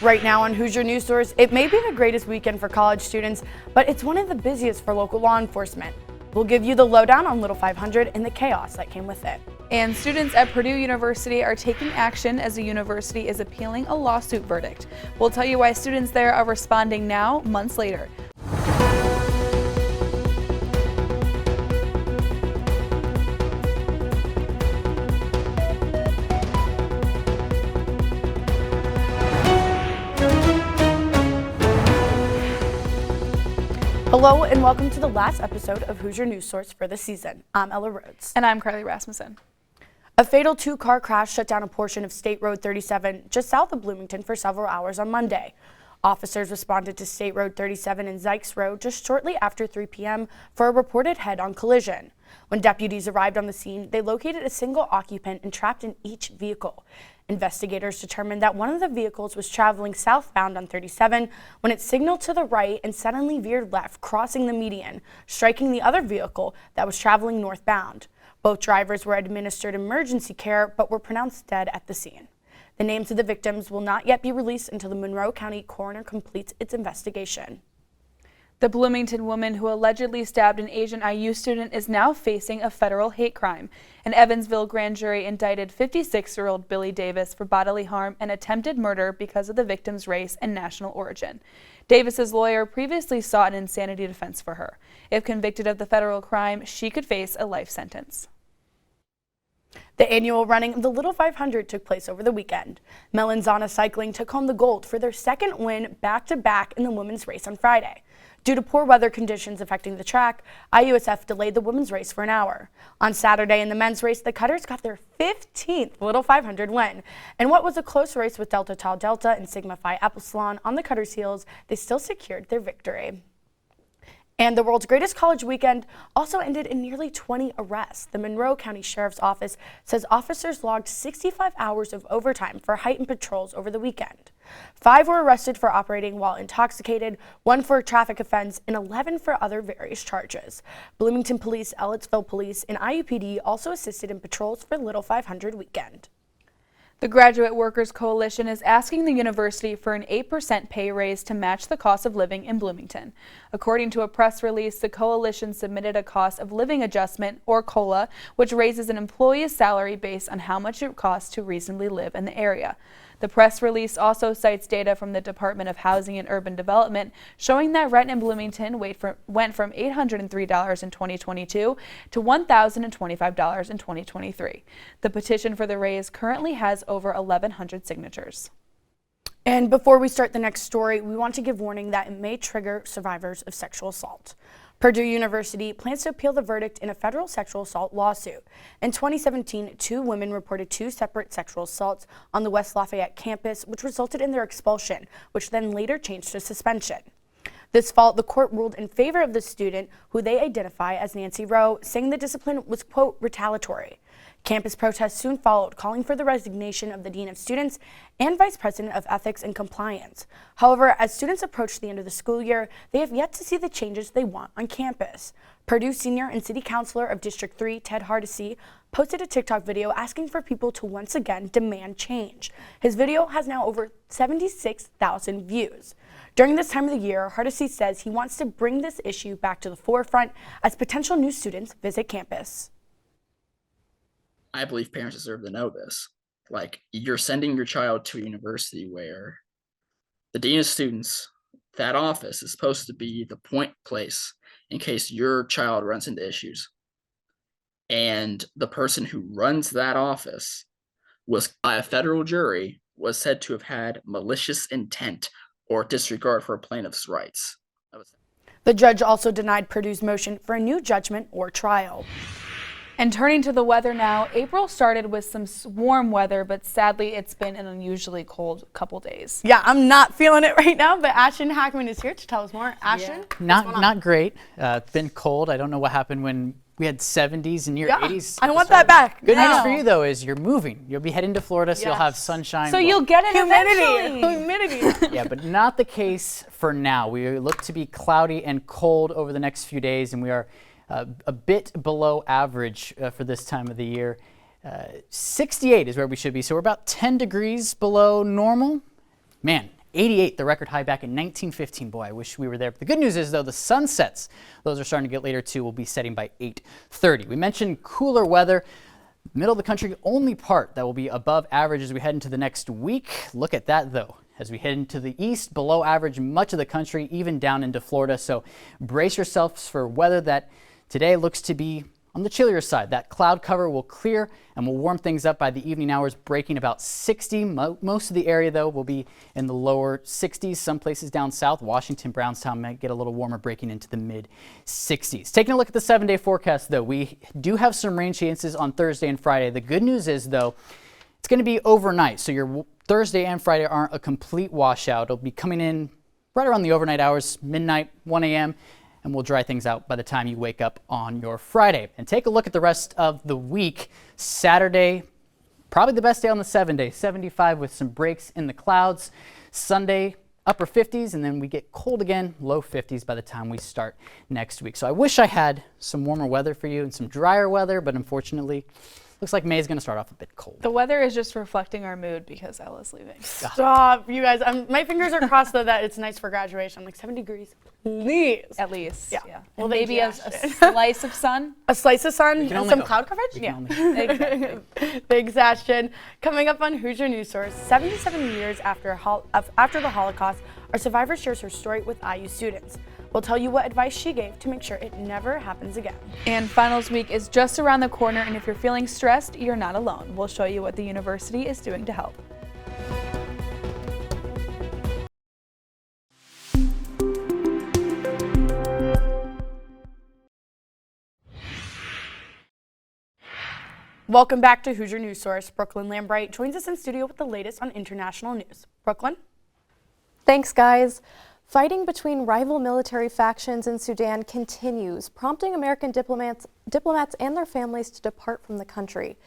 Right now on Hoosier News Source, it may be the greatest weekend for college students, but it's one of the busiest for local law enforcement. We'll give you the lowdown on Little 500 and the chaos that came with it. And students at Purdue University are taking action as the university is appealing a lawsuit verdict. We'll tell you why students there are responding now, months later. Hello and welcome to the last episode of Hoosier News Source for the season. I'm Rhoades. And I'm Rasmussen. A fatal two-car crash shut down a portion of State Road 37 just south of Bloomington for several hours on Monday. Officers responded to State Road 37 and Zykes Road just shortly after 3 p.m. for a reported head-on collision. When deputies arrived on the scene, they located a single occupant entrapped in each vehicle. Investigators determined that one of the vehicles was traveling southbound on 37 when it signaled to the right and suddenly veered left, crossing the median, striking the other vehicle that was traveling northbound. Both drivers were administered emergency care but were pronounced dead at the scene. The names of the victims will not yet be released until the Monroe County coroner completes its investigation. The Bloomington woman who allegedly stabbed an Asian IU student is now facing a federal hate crime. An Evansville grand jury indicted 56-year-old Billy Davis for bodily harm and attempted murder because of the victim's race and national origin. Davis's lawyer previously sought an insanity defense for her. If convicted of the federal crime, she could face a life sentence. The annual running of the Little 500 took place over the weekend. Melanzana Cycling took home the gold for their second win back-to-back in the women's race on Friday. Due to poor weather conditions affecting the track, IUSF delayed the women's race for an hour. On Saturday in the men's race, the Cutters got their 15th Little 500 win. In what was a close race with Delta Tau Delta and Sigma Phi Epsilon on the Cutters' heels, they still secured their victory. And the world's greatest college weekend also ended in nearly 20 arrests. The Monroe County Sheriff's Office says officers logged 65 hours of overtime for heightened patrols over the weekend. 5 were arrested for operating while intoxicated, 1 for a traffic offense, and 11 for other various charges. Bloomington Police, Ellettsville Police, and IUPD also assisted in patrols for Little 500 weekend. The Graduate Workers Coalition is asking the university for an 8% pay raise to match the cost of living in Bloomington. According to a press release, the coalition submitted a cost of living adjustment, or COLA, which raises an employee's salary based on how much it costs to reasonably live in the area. The press release also cites data from the Department of Housing and Urban Development showing that rent in Bloomington went from $803 in 2022 to $1,025 in 2023. The petition for the raise currently has over 1,100 signatures. And before we start the next story, we want to give warning that it may trigger survivors of sexual assault. Purdue University plans to appeal the verdict in a federal sexual assault lawsuit. In 2017, 2 women reported 2 separate sexual assaults on the West Lafayette campus, which resulted in their expulsion, which then later changed to suspension. This fall, the court ruled in favor of the student, who they identify as Nancy Rowe, saying the discipline was, quote, retaliatory. Campus protests soon followed, calling for the resignation of the Dean of Students and Vice President of Ethics and Compliance. However, as students approach the end of the school year, they have yet to see the changes they want on campus. Purdue Senior and City Councilor of District 3, Ted Hardesty, posted a TikTok video asking for people to once again demand change. His video has now over 76,000 views. During this time of the year, Hardesty says he wants to bring this issue back to the forefront as potential new students visit campus. I believe parents deserve to know this. Like, you're sending your child to a university where the dean of students, that office is supposed to be the point place in case your child runs into issues. And the person who runs that office was, by a federal jury, was said to have had malicious intent or disregard for a plaintiff's rights. The judge also denied Purdue's motion for a new judgment or trial. And turning to the weather now, April started with some warm weather, but sadly it's been an unusually cold couple days. Yeah, I'm not feeling it right now, but Ashton Hackman is here to tell us more. Ashton? Yeah. Not great. It's been cold. I don't know what happened when we had 70s and near 80s. I want that back. Good news for you, though, is you're moving. You'll be heading to Florida, so you'll have sunshine. So you'll get it humidity. Yeah, but not the case for now. We look to be cloudy and cold over the next few days, and we are a bit below average for this time of the year. 68 is where we should be, so we're about 10 degrees below normal. Man, 88, the record high back in 1915. Boy, I wish we were there. But the good news is, though, the sunsets, those are starting to get later too, will be setting by 8:30. We mentioned cooler weather. Middle of the country, only part that will be above average as we head into the next week. Look at that, though. As we head into the east, below average much of the country, even down into Florida. So brace yourselves for weather that today looks to be on the chillier side. That cloud cover will clear and will warm things up by the evening hours, breaking about 60. Most of the area, though, will be in the lower 60s. Some places down south, Washington, Brownstown, might get a little warmer, breaking into the mid 60s. Taking a look at the 7-day forecast, though, we do have some rain chances on Thursday and Friday. The good news is, though, it's going to be overnight. So your Thursday and Friday aren't a complete washout. It'll be coming in right around the overnight hours, midnight, 1 a.m., and we'll dry things out by the time you wake up on your Friday. And take a look at the rest of the week. Saturday, probably the best day on the 7-day, 75 with some breaks in the clouds. Sunday, upper 50s, and then we get cold again, low 50s by the time we start next week. So I wish I had some warmer weather for you and some drier weather, but unfortunately, looks like May is going to start off a bit cold. The weather is just reflecting our mood because Ella's leaving. Stop, you guys. My fingers are crossed, though, that it's nice for graduation. I'm like, 7 degrees, please. At least. Yeah. Well, And maybe thank a slice of sun. A slice of sun and only some hope. cloud coverage? We can Exactly. Thanks, Ashton. Coming up on Hoosier News Source, 77 years after the Holocaust, our survivor shares her story with IU students. We'll tell you what advice she gave to make sure it never happens again. And finals week is just around the corner, and if you're feeling stressed, you're not alone. We'll show you what the university is doing to help. Welcome back to Hoosier News Source. Brookelyn Lambright joins us in studio with the latest on international news. Brooklyn? Thanks, guys. Fighting between rival military factions in Sudan continues, prompting American diplomats and their families to depart from the country.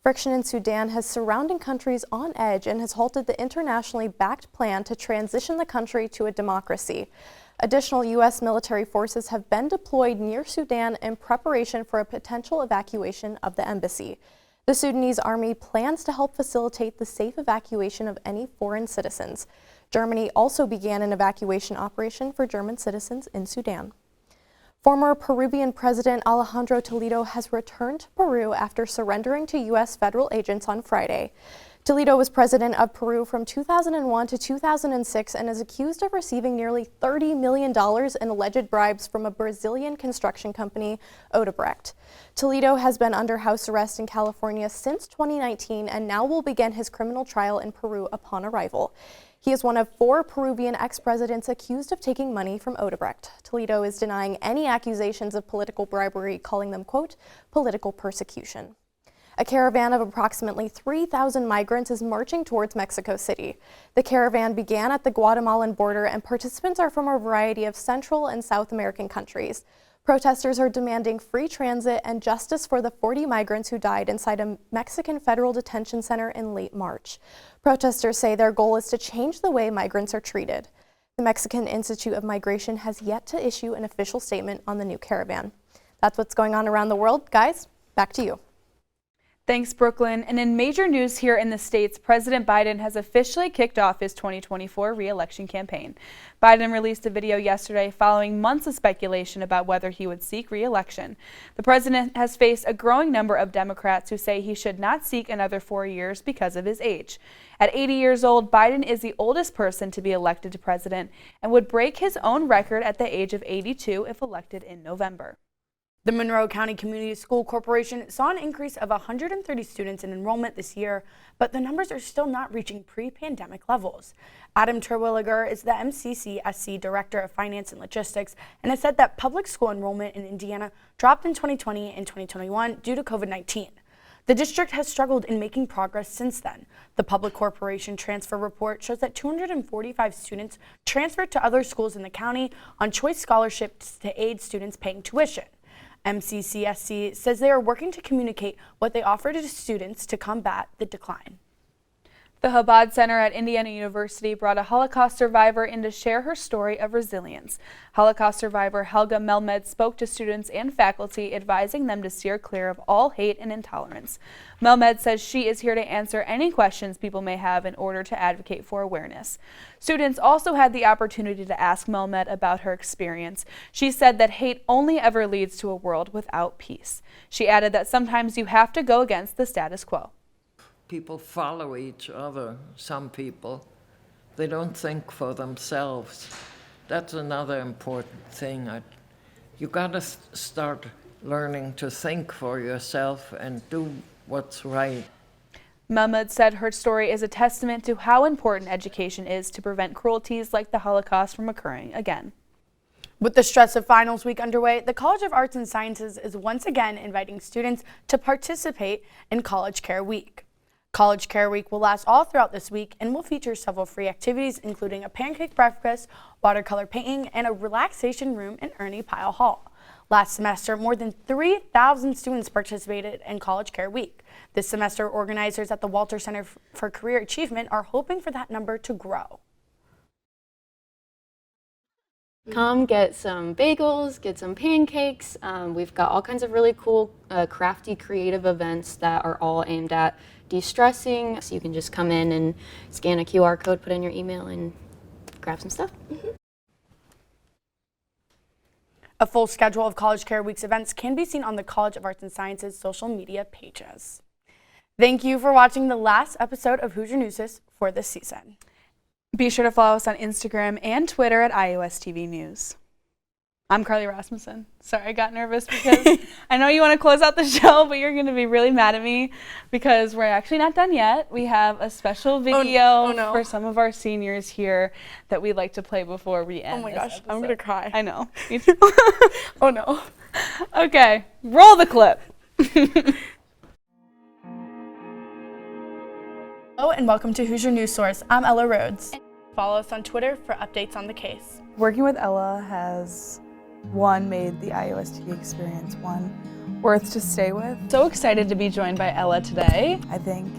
Friction in Sudan has surrounding countries on edge and has halted the internationally backed plan to transition the country to a democracy. Additional U.S. military forces have been deployed near Sudan in preparation for a potential evacuation of the embassy. The Sudanese army plans to help facilitate the safe evacuation of any foreign citizens. Germany also began an evacuation operation for German citizens in Sudan. Former Peruvian President Alejandro Toledo has returned to Peru after surrendering to U.S. federal agents on Friday. Toledo was president of Peru from 2001 to 2006 and is accused of receiving nearly $30 million in alleged bribes from a Brazilian construction company, Odebrecht. Toledo has been under house arrest in California since 2019 and now will begin his criminal trial in Peru upon arrival. He is one of 4 Peruvian ex-presidents accused of taking money from Odebrecht. Toledo is denying any accusations of political bribery, calling them, quote, political persecution. A caravan of approximately 3,000 migrants is marching towards Mexico City. The caravan began at the Guatemalan border, and participants are from a variety of Central and South American countries. Protesters are demanding free transit and justice for the 40 migrants who died inside a Mexican federal detention center in late March. Protesters say their goal is to change the way migrants are treated. The Mexican Institute of Migration has yet to issue an official statement on the new caravan. That's what's going on around the world. Guys, back to you. Thanks, Brooklyn. And in major news here in the States, President Biden has officially kicked off his 2024 re-election campaign. Biden released a video yesterday following months of speculation about whether he would seek re-election. The president has faced a growing number of Democrats who say he should not seek another 4 years because of his age. At 80 years old, Biden is the oldest person to be elected to president and would break his own record at the age of 82 if elected in November. The Monroe County Community School Corporation saw an increase of 130 students in enrollment this year, but the numbers are still not reaching pre-pandemic levels. Adam Terwilliger is the MCCSC Director of Finance and Logistics and has said that public school enrollment in Indiana dropped in 2020 and 2021 due to COVID-19. The district has struggled in making progress since then. The Public Corporation Transfer Report shows that 245 students transferred to other schools in the county on choice scholarships to aid students paying tuition. MCCSC says they are working to communicate what they offer to students to combat the decline. The Chabad Center at Indiana University brought a Holocaust survivor in to share her story of resilience. Holocaust survivor Helga Melmed spoke to students and faculty, advising them to steer clear of all hate and intolerance. Melmed says she is here to answer any questions people may have in order to advocate for awareness. Students also had the opportunity to ask Melmed about her experience. She said that hate only ever leads to a world without peace. She added that sometimes you have to go against the status quo. People follow each other, some people. They don't think for themselves. That's another important thing. You gotta start learning to think for yourself and do what's right. Melmed said her story is a testament to how important education is to prevent cruelties like the Holocaust from occurring again. With the stress of finals week underway, the College of Arts and Sciences is once again inviting students to participate in College Care Week. College Care Week will last all throughout this week and will feature several free activities, including a pancake breakfast, watercolor painting, and a relaxation room in Ernie Pyle Hall. Last semester, more than 3,000 students participated in College Care Week. This semester, organizers at the Walter Center for Career Achievement are hoping for that number to grow. Come get some bagels, get some pancakes. We've got all kinds of really cool, crafty, creative events that are all aimed at de-stressing. So you can just come in and scan a QR code, put in your email, and grab some stuff. A full schedule of College Care Week's events can be seen on the College of Arts and Sciences social media pages. Thank you for watching the last episode of Hoosier News for this season. Be sure to follow us on Instagram and Twitter at IUSTV News. I'm Carly Rasmussen. Sorry, I got nervous because I know you want to close out the show, but you're going to be really mad at me because we're actually not done yet. We have a special video for some of our seniors here that we'd like to play before we end. Oh my this gosh, episode. I'm going to cry. I know. Me too. Oh no. Okay, roll the clip. Hello and welcome to Hoosier News Source. I'm Ella Rhoades. Follow us on Twitter for updates on the case. Working with Ella has made the IUSTV experience one worth to stay with. So excited to be joined by Ella today. I think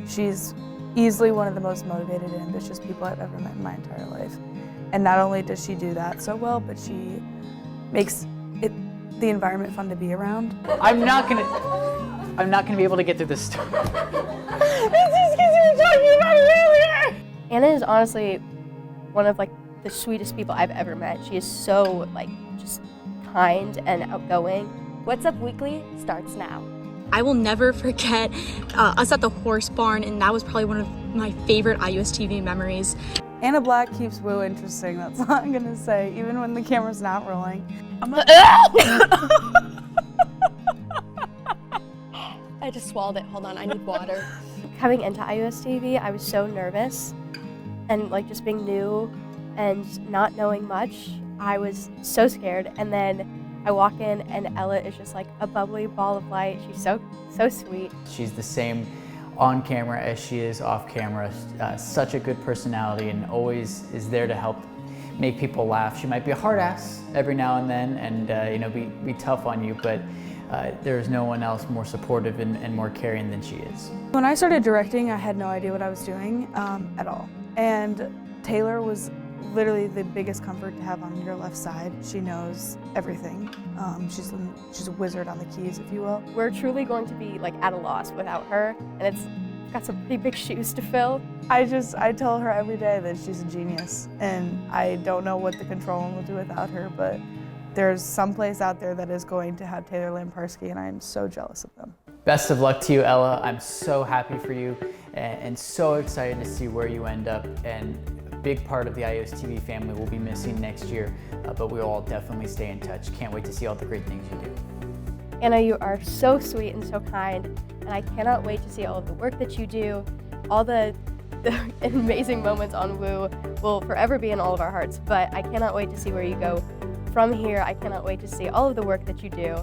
she's easily one of the most motivated and ambitious people I've ever met in my entire life. And not only does she do that so well, but she makes the environment fun to be around. I'm not gonna be able to get through this story. It's just because you were talking about it earlier. Anna is honestly one of the sweetest people I've ever met. She is so just kind and outgoing. What's Up Weekly starts now. I will never forget us at the horse barn, and that was probably one of my favorite IUSTV memories. Anna Black keeps Woo interesting, that's all I'm gonna say, even when the camera's not rolling. I just swallowed it. Hold on, I need water. Coming into IUSTV, I was so nervous, and just being new and not knowing much, I was so scared. And then I walk in and Ella is just a bubbly ball of light. She's so sweet. She's the same on camera as she is off camera. Such a good personality and always is there to help make people laugh. She might be a hard ass every now and then and be tough on you, but there's no one else more supportive and more caring than she is. When I started directing, I had no idea what I was doing at all. And Taylor was literally the biggest comfort to have on your left side. She knows everything. She's a wizard on the keys, if you will. We're truly going to be at a loss without her, and it's got some pretty big shoes to fill. I tell her every day that she's a genius, and I don't know what the control room will do without her, but there's some place out there that is going to have Taylor Lambright, and I am so jealous of them. Best of luck to you, Ella. I'm so happy for you and so excited to see where you end up. And a big part of the IUSTV family will be missing next year, but we will all definitely stay in touch. Can't wait to see all the great things you do. Anna, you are so sweet and so kind, and I cannot wait to see all of the work that you do. All the amazing moments on Woo will forever be in all of our hearts, but I cannot wait to see where you go from here. I cannot wait to see all of the work that you do.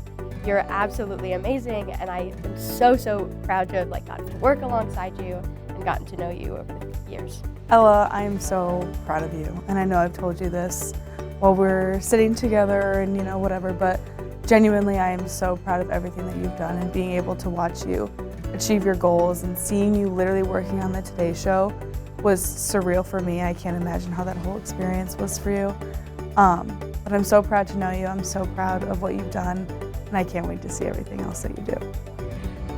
You're absolutely amazing, and I am so proud to have gotten to work alongside you and gotten to know you over the years. Ella, I am so proud of you, and I know I've told you this while we're sitting together and whatever, but genuinely I am so proud of everything that you've done and being able to watch you achieve your goals, and seeing you literally working on the Today Show was surreal for me. I can't imagine how that whole experience was for you. But I'm so proud to know you. I'm so proud of what you've done, and I can't wait to see everything else that you do.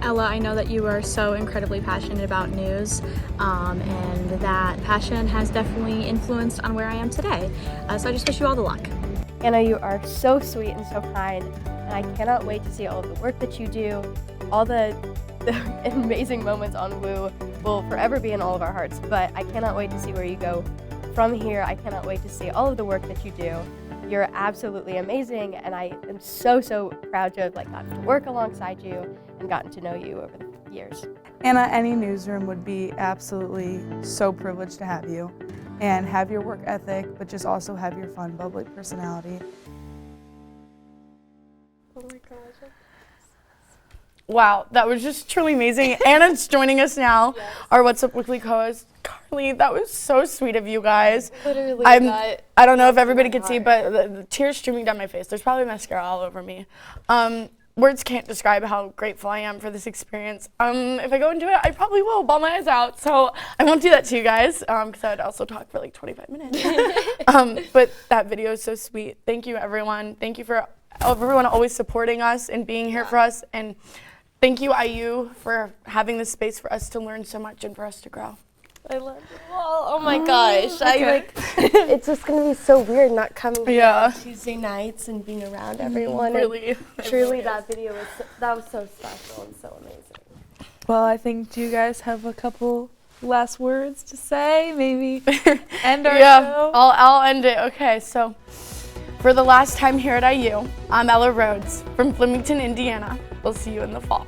Ella, I know that you are so incredibly passionate about news, and that passion has definitely influenced on where I am today. So I just wish you all the luck. Anna, you are so sweet and so kind, and I cannot wait to see all of the work that you do. All the amazing moments on Woo will forever be in all of our hearts, but I cannot wait to see where you go from here. I cannot wait to see all of the work that you do. You're absolutely amazing, and I am so proud to have gotten to work alongside you and gotten to know you over the years. Anna, any newsroom would be absolutely so privileged to have you and have your work ethic, but just also have your fun, bubbly personality. Oh my gosh. Wow, that was just truly amazing. Anna's joining us now, our What's Up Weekly co-host. Carly, that was so sweet of you guys. Literally, I don't know if everybody could see, but the tears streaming down my face. There's probably mascara all over me. Words can't describe how grateful I am for this experience. If I go into it, I probably will bawl my eyes out. So I won't do that to you guys, because I would also talk for like 25 minutes. But that video is so sweet. Thank you, everyone. Thank you for everyone always supporting us and being here for us. And thank you, IU, for having this space for us to learn so much and for us to grow. I love you all. Oh my gosh. It's just going to be so weird not coming here on Tuesday nights and being around everyone. Really. Truly, that video was so special and so amazing. Well, I think, do you guys have a couple last words to say? Maybe end our show? I'll end it. Okay, so for the last time here at IU, I'm Ella Rhoades from Bloomington, Indiana. We'll see you in the fall.